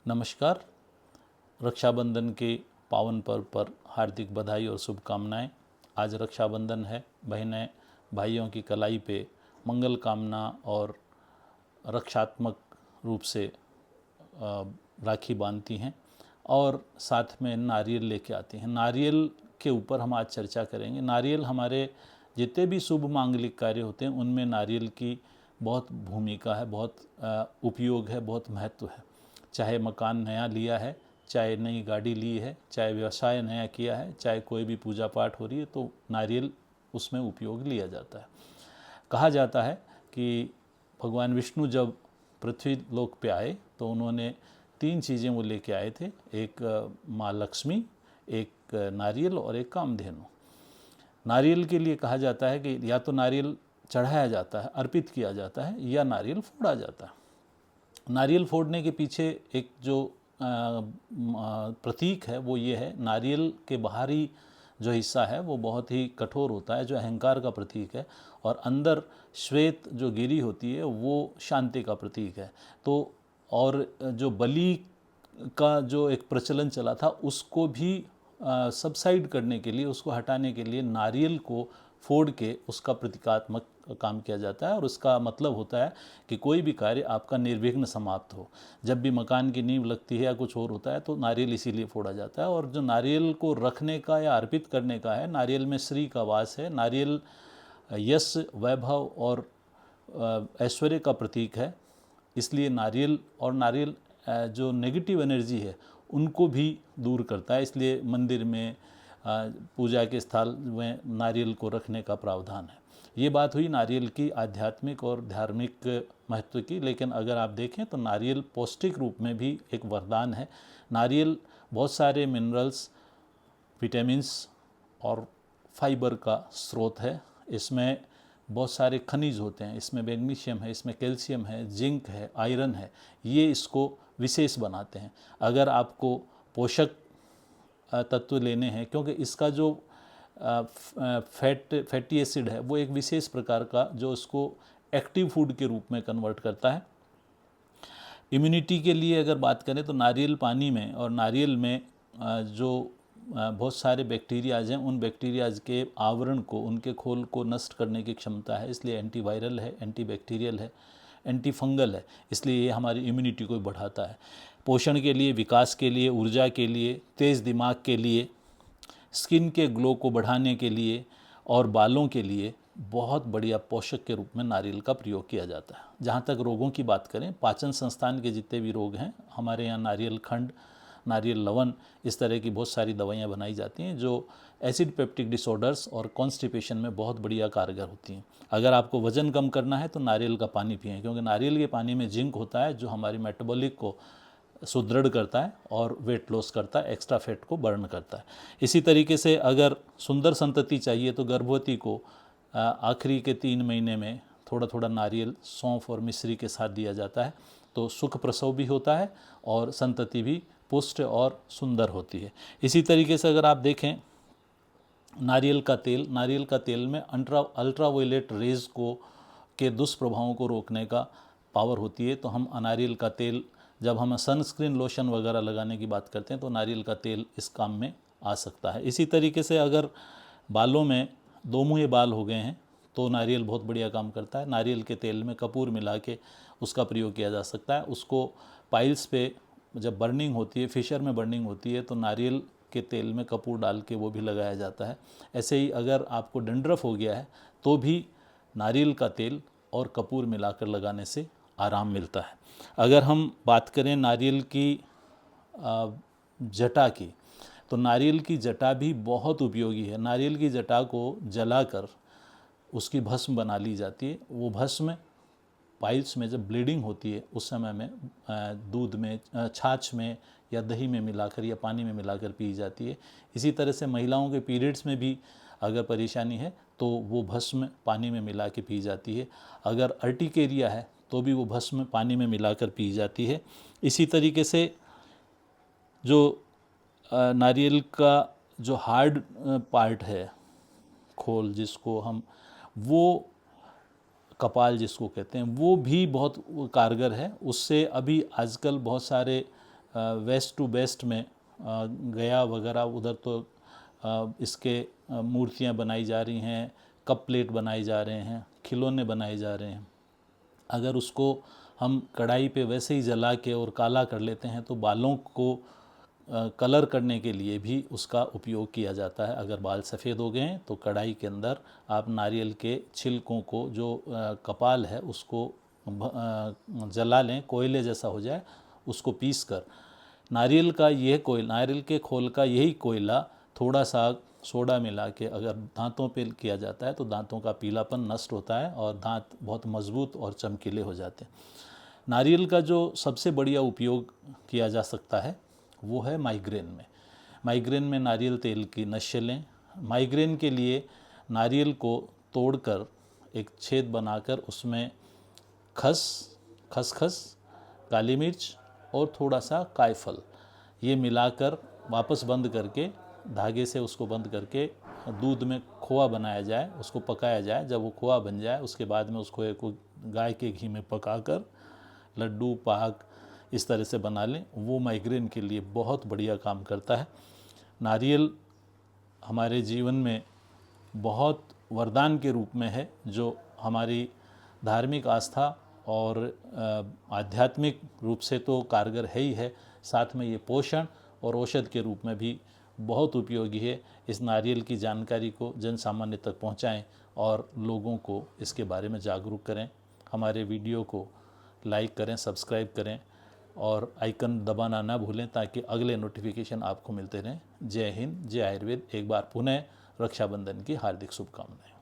नमस्कार। रक्षाबंधन के पावन पर्व पर हार्दिक बधाई और शुभकामनाएं। आज रक्षाबंधन है। बहनें भाइयों की कलाई पे मंगल कामना और रक्षात्मक रूप से राखी बांधती हैं और साथ में नारियल लेके आती हैं। नारियल के ऊपर हम आज चर्चा करेंगे। नारियल हमारे जितने भी शुभ मांगलिक कार्य होते हैं उनमें नारियल की बहुत भूमिका है, बहुत उपयोग है, बहुत महत्व है। चाहे मकान नया लिया है, चाहे नई गाड़ी ली है, चाहे व्यवसाय नया किया है, चाहे कोई भी पूजा पाठ हो रही है, तो नारियल उसमें उपयोग लिया जाता है। कहा जाता है कि भगवान विष्णु जब पृथ्वी लोक पे आए तो उन्होंने 3 चीज़ें वो लेके आए थे। एक माँ लक्ष्मी, एक नारियल और एक कामधेनु। नारियल के लिए कहा जाता है कि या तो नारियल चढ़ाया जाता है, अर्पित किया जाता है, या नारियल फोड़ा जाता है। नारियल फोड़ने के पीछे एक जो प्रतीक है वो ये है, नारियल के बाहरी जो हिस्सा है वो बहुत ही कठोर होता है, जो अहंकार का प्रतीक है, और अंदर श्वेत जो गिरी होती है वो शांति का प्रतीक है। तो और जो बलि का जो एक प्रचलन चला था उसको भी सबसाइड करने के लिए, उसको हटाने के लिए नारियल को फोड़ के उसका प्रतीकात्मक काम किया जाता है। और उसका मतलब होता है कि कोई भी कार्य आपका निर्विघ्न समाप्त हो। जब भी मकान की नींव लगती है या कुछ और होता है तो नारियल इसीलिए फोड़ा जाता है। और जो नारियल को रखने का या अर्पित करने का है, नारियल में श्री का वास है। नारियल यश, वैभव और ऐश्वर्य का प्रतीक है। इसलिए नारियल जो नेगेटिव एनर्जी है उनको भी दूर करता है। इसलिए मंदिर में, पूजा के स्थल में नारियल को रखने का प्रावधान है। ये बात हुई नारियल की आध्यात्मिक और धार्मिक महत्व की। लेकिन अगर आप देखें तो नारियल पौष्टिक रूप में भी एक वरदान है। नारियल बहुत सारे मिनरल्स, विटामिन्स और फाइबर का स्रोत है। इसमें बहुत सारे खनिज होते हैं। इसमें मैग्नीशियम है, इसमें कैल्शियम है, जिंक है, आयरन है। ये इसको विशेष बनाते हैं। अगर आपको पोषक तत्व लेने हैं, क्योंकि इसका जो फैटी एसिड है वो एक विशेष प्रकार का जो उसको एक्टिव फूड के रूप में कन्वर्ट करता है। इम्यूनिटी के लिए अगर बात करें तो नारियल पानी में और नारियल में जो बहुत सारे बैक्टीरियाज हैं, उन बैक्टीरियाज के आवरण को, उनके खोल को नष्ट करने की क्षमता है। इसलिए एंटीवायरल है, एंटीबैक्टीरियल है, एंटी फंगल है। इसलिए ये हमारी इम्यूनिटी को बढ़ाता है। पोषण के लिए, विकास के लिए, ऊर्जा के लिए, तेज़ दिमाग के लिए, स्किन के ग्लो को बढ़ाने के लिए और बालों के लिए बहुत बढ़िया पोषक के रूप में नारियल का प्रयोग किया जाता है। जहाँ तक रोगों की बात करें, पाचन संस्थान के जितने भी रोग हैं, हमारे यहाँ नारियल खंड, नारियल लवण, इस तरह की बहुत सारी दवाइयाँ बनाई जाती हैं जो एसिड पेप्टिक डिसऑर्डर्स और कॉन्स्टिपेशन में बहुत बढ़िया कारगर होती हैं। अगर आपको वज़न कम करना है तो नारियल का पानी पिएं, क्योंकि नारियल के पानी में जिंक होता है जो हमारी मेटाबॉलिक को सुदृढ़ करता है और वेट लॉस करता है, एक्स्ट्रा फैट को बर्न करता है। इसी तरीके से अगर सुंदर संतति चाहिए तो गर्भवती को आखिरी के 3 महीने में थोड़ा थोड़ा नारियल, सौंफ और मिश्री के साथ दिया जाता है, तो सुख प्रसव भी होता है और संतति भी पुष्ट और सुंदर होती है। इसी तरीके से अगर आप देखें नारियल का तेल में अल्ट्रावायलेट रेज को के दुष्प्रभावों को रोकने का पावर होती है। तो हम नारियल का तेल, जब हम सनस्क्रीन, लोशन वगैरह लगाने की बात करते हैं तो नारियल का तेल इस काम में आ सकता है। इसी तरीके से अगर बालों में 2 मुँहे बाल हो गए हैं तो नारियल बहुत बढ़िया काम करता है। नारियल के तेल में कपूर मिला के उसका प्रयोग किया जा सकता है। उसको पाइल्स पे जब बर्निंग होती है, फिशर में बर्निंग होती है, तो नारियल के तेल में कपूर डाल के वो भी लगाया जाता है। ऐसे ही अगर आपको डंड्रफ हो गया है तो भी नारियल का तेल और कपूर मिलाकर लगाने से आराम मिलता है। अगर हम बात करें नारियल की जटा की, तो नारियल की जटा भी बहुत उपयोगी है। नारियल की जटा को जलाकर उसकी भस्म बना ली जाती है। वो भस्म पाइल्स में जब ब्लीडिंग होती है उस समय में दूध में, छाछ में या दही में मिलाकर या पानी में मिलाकर पी जाती है। इसी तरह से महिलाओं के पीरियड्स में भी अगर परेशानी है तो वो भस्म पानी में मिला के पी जाती है। अगर अर्टिकेरिया है तो भी वो भस्म पानी में मिलाकर पी जाती है। इसी तरीके से जो नारियल का जो हार्ड पार्ट है, खोल जिसको हम, वो कपाल जिसको कहते हैं, वो भी बहुत कारगर है। उससे अभी आजकल बहुत सारे वेस्ट टू बेस्ट में गया वगैरह उधर तो इसके मूर्तियाँ बनाई जा रही हैं, कप प्लेट बनाए जा रहे हैं, खिलौने बनाए जा रहे हैं। अगर उसको हम कढ़ाई पे वैसे ही जला के और काला कर लेते हैं तो बालों को कलर करने के लिए भी उसका उपयोग किया जाता है। अगर बाल सफ़ेद हो गए हैं तो कढ़ाई के अंदर आप नारियल के छिलकों को, जो कपाल है उसको जला लें, कोयले जैसा हो जाए, उसको पीस कर नारियल के खोल का यही कोयला थोड़ा सा सोडा मिला के अगर दांतों पे किया जाता है तो दांतों का पीलापन नष्ट होता है और दांत बहुत मजबूत और चमकीले हो जाते हैं। नारियल का जो सबसे बढ़िया उपयोग किया जा सकता है वो है माइग्रेन में नारियल तेल की नशे लें। माइग्रेन के लिए नारियल को तोड़कर एक छेद बनाकर उसमें खसखस, काली मिर्च और थोड़ा सा कायफल ये मिलाकर वापस बंद करके, धागे से उसको बंद करके दूध में खोआ बनाया जाए, उसको पकाया जाए। जब वो खोआ बन जाए उसके बाद में उसको एक गाय के घी में पकाकर लड्डू, पाक इस तरह से बना लें। वो माइग्रेन के लिए बहुत बढ़िया काम करता है। नारियल हमारे जीवन में बहुत वरदान के रूप में है, जो हमारी धार्मिक आस्था और आध्यात्मिक रूप से तो कारगर है ही है, साथ में ये पोषण और औषध के रूप में भी बहुत उपयोगी है। इस नारियल की जानकारी को जन सामान्य तक पहुंचाएं और लोगों को इसके बारे में जागरूक करें। हमारे वीडियो को लाइक करें, सब्सक्राइब करें और आइकन दबाना ना भूलें ताकि अगले नोटिफिकेशन आपको मिलते रहें। जय हिंद, जय आयुर्वेद। एक बार पुनः रक्षाबंधन की हार्दिक शुभकामनाएं।